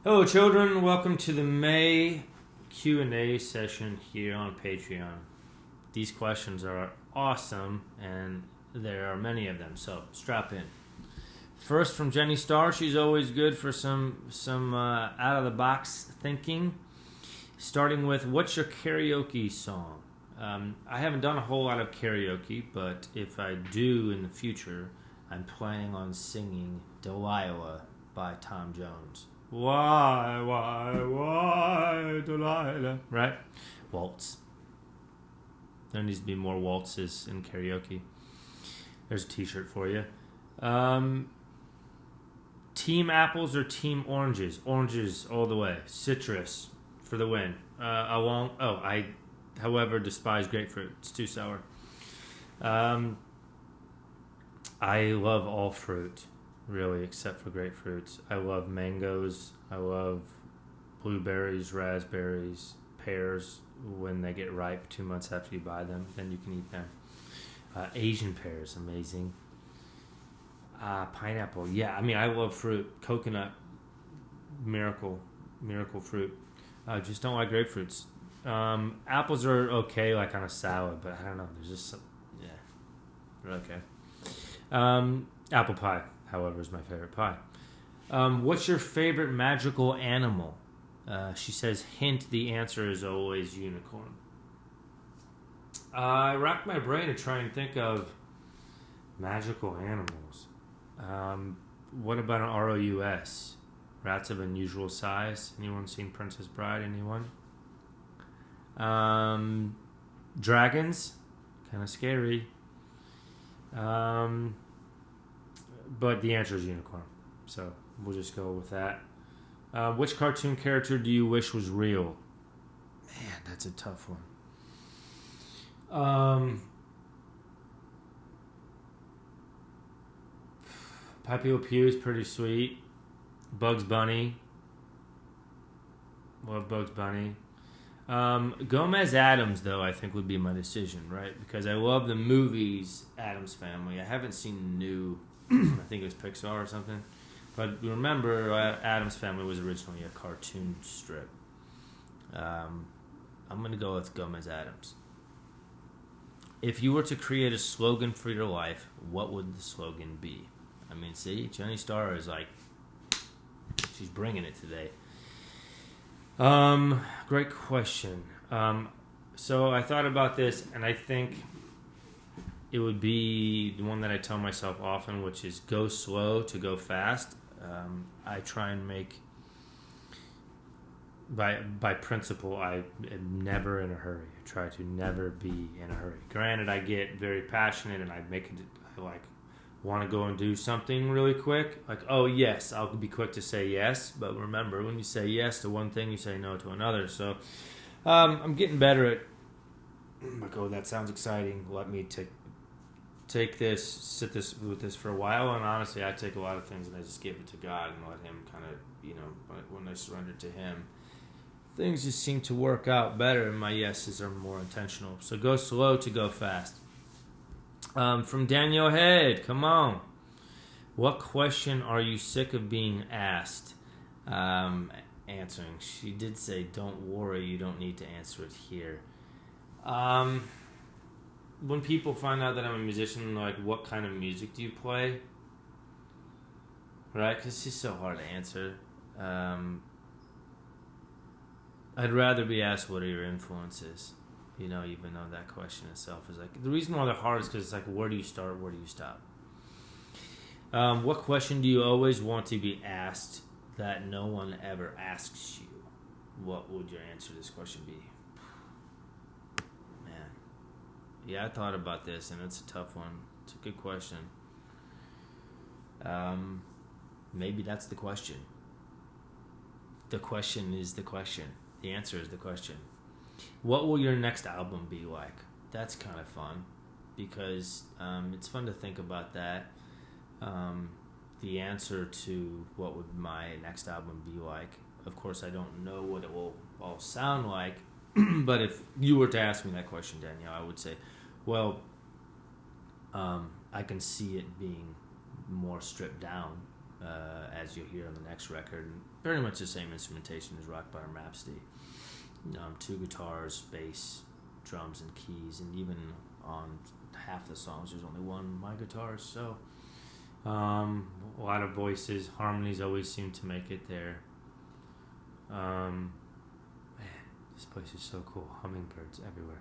Hello, children. Welcome to the May Q&A session here on Patreon. These questions are awesome, and there are many of them, so strap in. First, from Jenny Starr. She's always good for some out-of-the-box thinking. Starting with, what's your karaoke song? I haven't done a whole lot of karaoke, but if I do in the future, I'm planning on singing Delilah by Tom Jones. Why, Delilah? Right? Waltz. There needs to be more waltzes in karaoke. There's a t-shirt for you. Team apples or team oranges? Oranges all the way. Citrus for the win. However, despise grapefruit. It's too sour. I love all fruit, really, except for grapefruits. I love mangoes. I love blueberries, raspberries, pears when they get ripe 2 months after you buy them. Then you can eat them. Asian pears, amazing. Pineapple, yeah. I mean, I love fruit. Coconut, miracle fruit. I just don't like grapefruits. Apples are okay, like on a salad, but I don't know. There's just they're okay. Apple pie, however, is my favorite pie. What's your favorite magical animal? She says, hint, the answer is always unicorn. I racked my brain to try and think of magical animals. What about an ROUS? Rats of unusual size. Anyone seen Princess Bride? Anyone? Dragons, kind of scary. But the answer is unicorn. So we'll just go with that. Which cartoon character do you wish was real? Man, that's a tough one. Pepe Le Pew is pretty sweet. Bugs Bunny. Love Bugs Bunny. Gomez Addams, though, I think would be my decision, right? Because I love the movies Addams Family. I haven't seen the new, I think it was Pixar or something. But remember, Addams Family was originally a cartoon strip. I'm going to go with Gomez Addams. If you were to create a slogan for your life, what would the slogan be? I mean, see, Jenny Starr is like, she's bringing it today. Great question. So I thought about this, and I think it would be the one that I tell myself often, which is go slow to go fast. I try and make, by principle, I am never in a hurry. I try to never be in a hurry. Granted, I get very passionate, and I want to go and do something really quick. Like, oh yes, I'll be quick to say yes. But remember, when you say yes to one thing, you say no to another. So I'm getting better at, like, oh, that sounds exciting. Let me sit with this for a while. And honestly, I take a lot of things and I just give it to God and let Him kind of, when I surrender to Him, things just seem to work out better and my yeses are more intentional. So go slow to go fast. From Daniel Head, come on. What question are you sick of being asked? Answering. She did say, don't worry, you don't need to answer it here. When people find out that I'm a musician, like, what kind of music do you play? Right? Because it's just so hard to answer. I'd rather be asked, what are your influences? Even though that question itself is like, the reason why they're hard is because it's like, where do you start, where do you stop? What question do you always want to be asked that no one ever asks you? What would your answer to this question be? Man. Yeah, I thought about this, and it's a tough one. It's a good question. Maybe that's the question. The question is the question. The answer is the question. What will your next album be like? That's kind of fun because it's fun to think about that. The answer to what would my next album be like. Of course, I don't know what it will all sound like, but if you were to ask me that question, Danielle, I would say, I can see it being more stripped down, as you'll hear on the next record. And very much the same instrumentation as Rock Bottom Rhapsody. 2 guitars, bass, drums, and keys, and even on half the songs there's only one my guitar. So a lot of voices, harmonies always seem to make it there. Man, this place is so cool. Hummingbirds everywhere,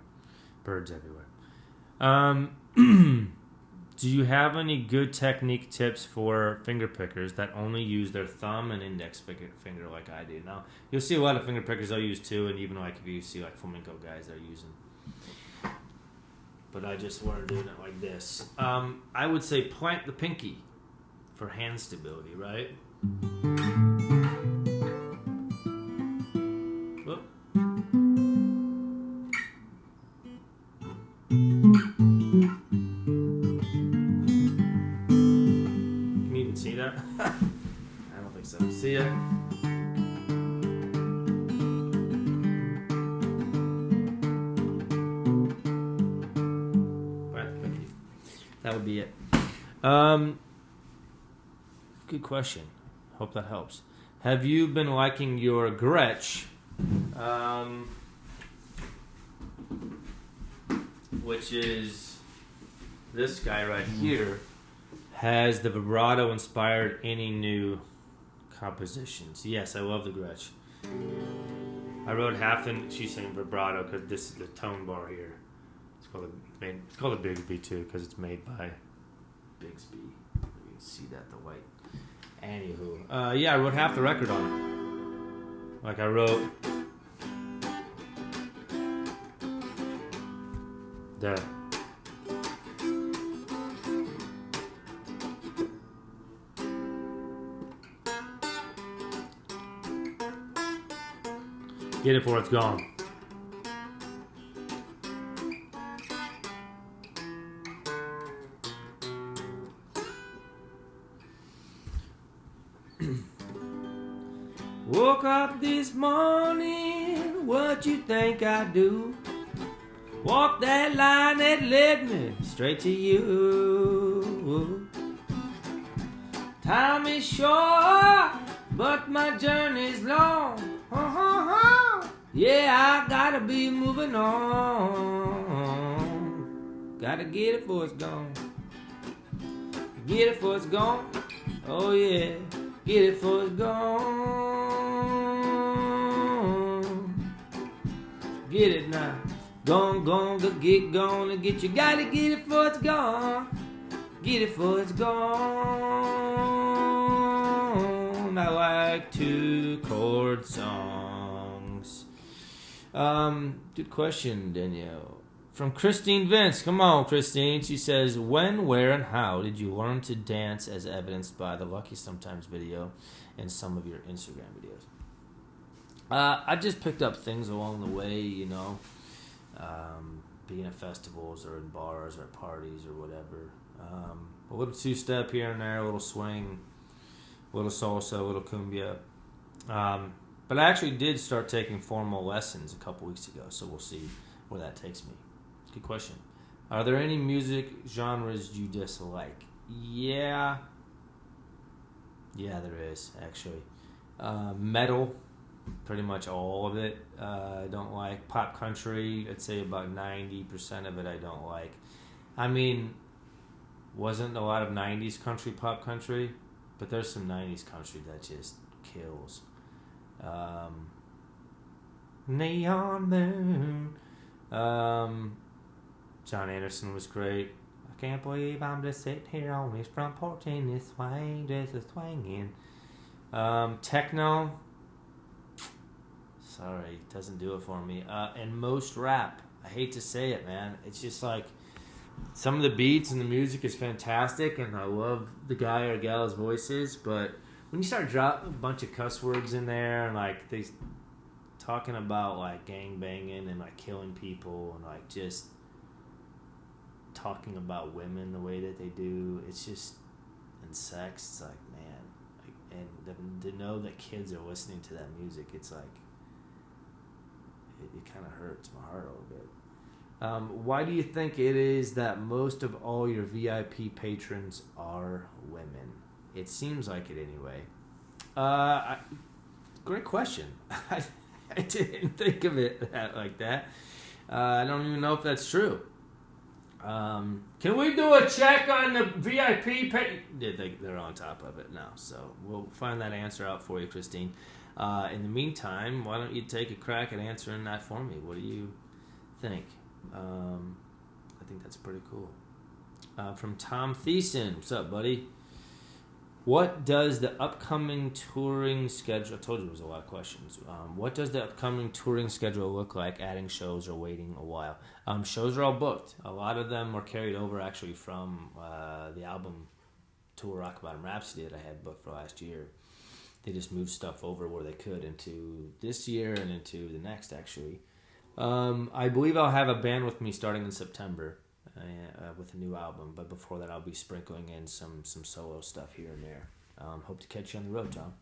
birds everywhere. Do you have any good technique tips for finger pickers that only use their thumb and index finger like I do? Now, you'll see a lot of finger pickers I'll use too, and even like if you see like flamenco guys, they're using. But I just wanted doing it like this. I would say plant the pinky for hand stability, right? Whoop. See that? I don't think so. See ya. That would be it. Good question. Hope that helps. Have you been liking your Gretsch? Which is this guy right here. Has the vibrato inspired any new compositions? Yes, I love the Gretsch. I wrote half in. She's saying vibrato because this is the tone bar here. It's called a Bigsby too because it's made by Bigsby. You can see that the white. Anywho, yeah, I wrote half the record on it. Like I wrote the. Get it before it's gone. Woke up this morning, what you think I do? Walk that line that led me straight to you. Time is short, but my journey's long. Yeah, I gotta be moving on. Gotta get it before it's gone. Get it before it's gone. Oh yeah, get it before it's gone. Get it now. Gone, get gone and get you. Gotta get it before it's gone. Get it before it's gone. I like 2-chord songs. Good question, Danielle. From Christine Vince. Come on, Christine. She says, when, where, and how did you learn to dance as evidenced by the Lucky Sometimes video and some of your Instagram videos? I just picked up things along the way, you know, being at festivals or in bars or at parties or whatever. A little two-step here and there, a little swing, a little salsa, a little cumbia. But I actually did start taking formal lessons a couple weeks ago, so we'll see where that takes me. Good question. Are there any music genres you dislike? Yeah, there is, actually. Metal, pretty much all of it I don't like. Pop country, I'd say about 90% of it I don't like. I mean, wasn't a lot of 90s country pop country, but there's some 90s country that just kills. Neon Moon. John Anderson was great. I can't believe I'm just sitting here on this front porch in this swing, just a swinging. Techno. Sorry, it doesn't do it for me. And most rap. I hate to say it, man. It's just like some of the beats and the music is fantastic, and I love the guy or gal's voices, but when you start dropping a bunch of cuss words in there and like they talking about like gang banging and like killing people and like just talking about women the way that they do, it's just, and sex, it's like, man, like, and to know that kids are listening to that music, it's like it kind of hurts my heart a little bit. Why do you think it is that most of all your VIP patrons are women? It seems like it anyway. Great question. I didn't think of it like that. I don't even know if that's true. Can we do a check on the VIP pay? They're on top of it now, so we'll find that answer out for you, Christine. In the meantime, why don't you take a crack at answering that for me? What do you think? I think that's pretty cool. From Tom Thiessen. What's up, buddy? What does the upcoming touring schedule... I told you there was a lot of questions. What does the upcoming touring schedule look like, adding shows or waiting a while? Shows are all booked. A lot of them were carried over, actually, from the album tour Rock Bottom Rhapsody that I had booked for last year. They just moved stuff over where they could into this year and into the next, actually. I believe I'll have a band with me starting in September. With a new album, but before that I'll be sprinkling in some solo stuff here and there. Hope to catch you on the road, Tom.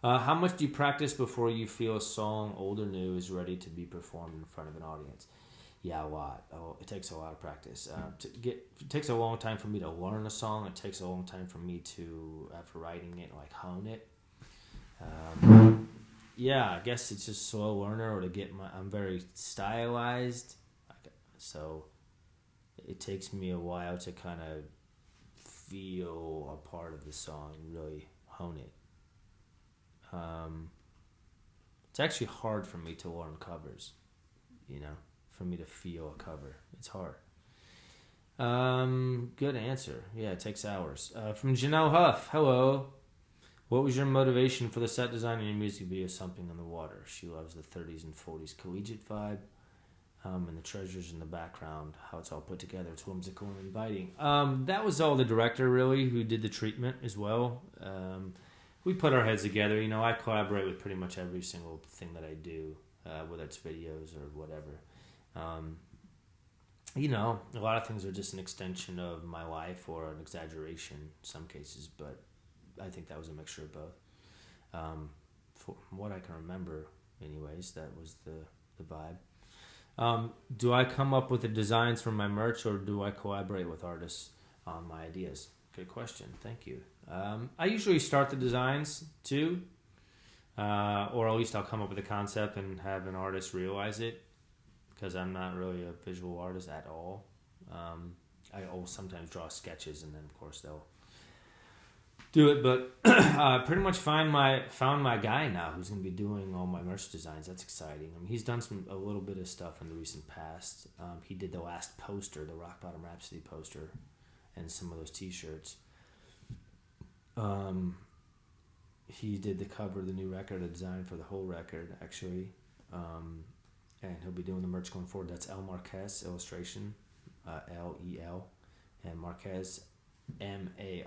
How much do you practice before you feel a song, old or new, is ready to be performed in front of an audience? Yeah, a lot. It takes a lot of practice. It takes a long time for me to learn a song. It takes a long time for me to, after writing it, like hone it. Yeah, I guess it's just slow learner, or to get I'm very stylized, so it takes me a while to kind of feel a part of the song and really hone it. It's actually hard for me to learn covers, for me to feel a cover. It's hard. Good answer. Yeah, it takes hours. From Janelle Huff. Hello. What was your motivation for the set design in your music video, Something on the Water? She loves the 30s and 40s collegiate vibe. And the treasures in the background, how it's all put together. It's whimsical and inviting. That was all the director, really, who did the treatment as well. We put our heads together. I collaborate with pretty much every single thing that I do, whether it's videos or whatever. A lot of things are just an extension of my life or an exaggeration in some cases, but I think that was a mixture of both. From what I can remember, anyways, that was the vibe. Do I come up with the designs for my merch, or do I collaborate with artists on my ideas? Good question. Thank you. I usually start the designs too, or at least I'll come up with a concept and have an artist realize it, because I'm not really a visual artist at all. I'll sometimes draw sketches, and then of course they'll do it, but I pretty much found my guy now who's going to be doing all my merch designs. That's exciting. He's done a little bit of stuff in the recent past. He did the last poster, the Rock Bottom Rhapsody poster, and some of those T-shirts. He did the cover of the new record, the design for the whole record, actually. And he'll be doing the merch going forward. That's El Marquez illustration, L-E-L, and Marquez, Marquez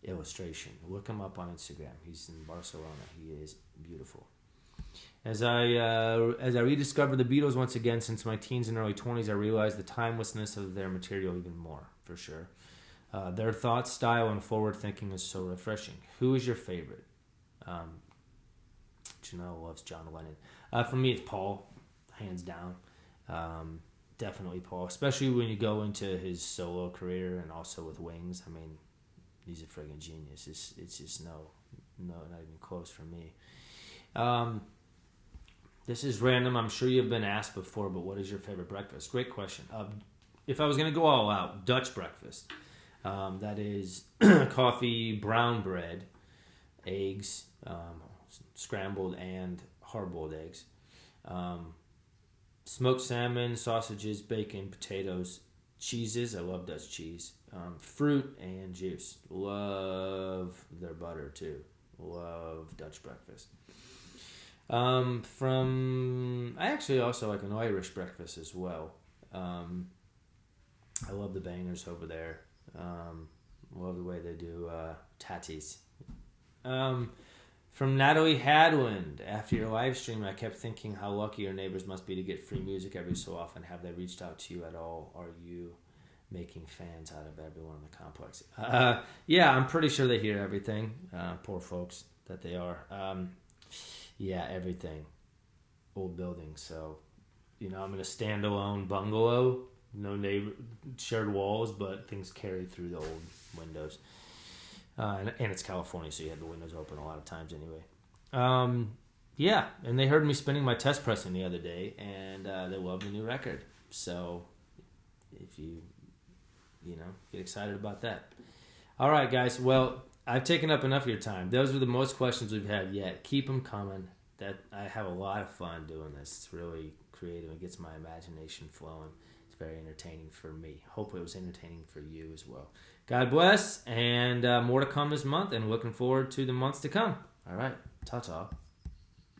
illustration. Look him up on Instagram. He's in Barcelona. He is beautiful. As I rediscovered the Beatles once again since my teens and early 20s, I realized the timelessness of their material even more, for sure. Their thoughts, style, and forward thinking is so refreshing. Who is your favorite? Janelle loves John Lennon. For me, it's Paul, hands down. Definitely Paul, especially when you go into his solo career and also with Wings. He's a friggin' genius. It's just no, not even close for me. This is random. I'm sure you've been asked before, but what is your favorite breakfast? Great question. If I was going to go all out, Dutch breakfast. That is coffee, brown bread, eggs, scrambled and hard-boiled eggs. Smoked salmon, sausages, bacon, potatoes, cheeses. I love Dutch cheese. Fruit and juice. Love their butter too. Love Dutch breakfast. I actually also like an Irish breakfast as well. I love the bangers over there. Love the way they do tatties. From Natalie Hadwind. After your live stream, I kept thinking how lucky your neighbors must be to get free music every so often. Have they reached out to you at all? Are you making fans out of everyone in the complex? Yeah, I'm pretty sure they hear everything. Poor folks that they are. Yeah, everything. Old building. So, I'm in a standalone bungalow no neighbor shared walls, but things carried through the old windows. And it's California, so you had the windows open a lot of times anyway. Yeah, and they heard me spinning my test pressing the other day, and they loved the new record. So if you get excited about that. All right, guys. Well, I've taken up enough of your time. Those are the most questions we've had yet. Keep them coming. That I have a lot of fun doing this. It's really creative. It gets my imagination flowing. It's very entertaining for me. Hopefully it was entertaining for you as well. God bless, and more to come this month, and looking forward to the months to come. All right. Ta-ta.